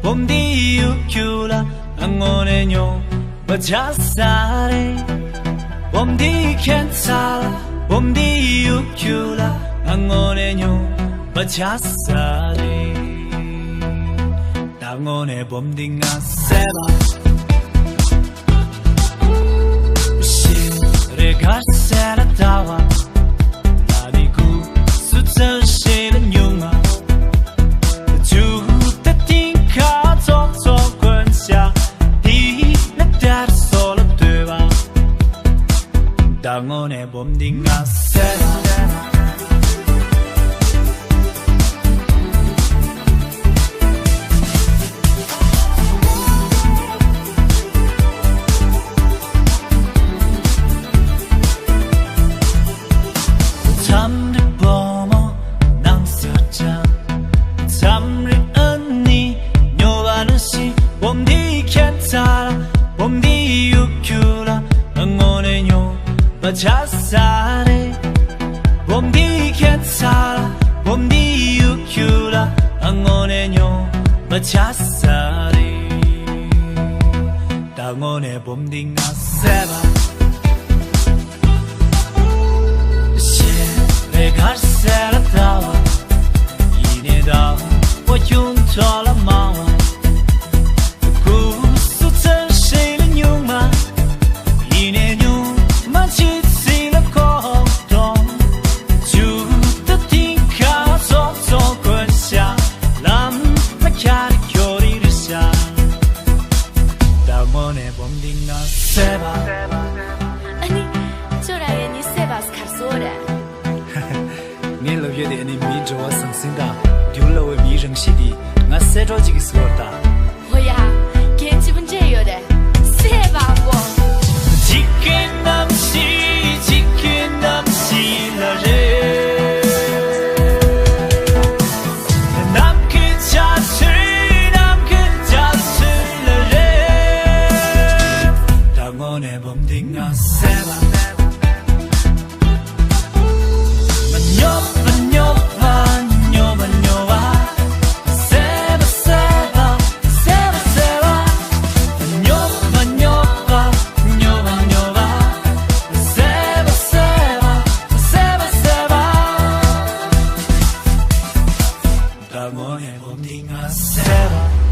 봄디 유큐라 angone bachasare 봄디 괜찮아 봄디 유큐라 angone bachasare 당원의 봄딩아 세바 시를 갈세라 타와 나니구 수천시는 용아 주대 띵카 족족 권샤 디나 따라 솔로 되와 당원의 봄딩아 세바 잠을 보모 낭서자 잠을 언니 뇨바는시 봄디 괜찮아 봄디 유큐라 응원해요 바자사레 봄디 괜찮아 봄디 유큐라 응원해요 바자사레 당원의 봄딩아 세바 갈세라 타와 이내다我用错了吗구수천시는 용마 이내 용만 지치는 고통 주도 띵카 속속 권샤 람마카리 교리를 샤 당원의 봄딩아 세바 아니 저라에 니 세바스 카소래你老月的你民族我生生的，丢了我迷人西的，我塞着几个说的。我呀，给基本这有的，塞吧我。几个南西，几个南西了人，南个家吃，南个家吃了人，当我那蹦丁啊塞吧。당원의 봄딩아 세바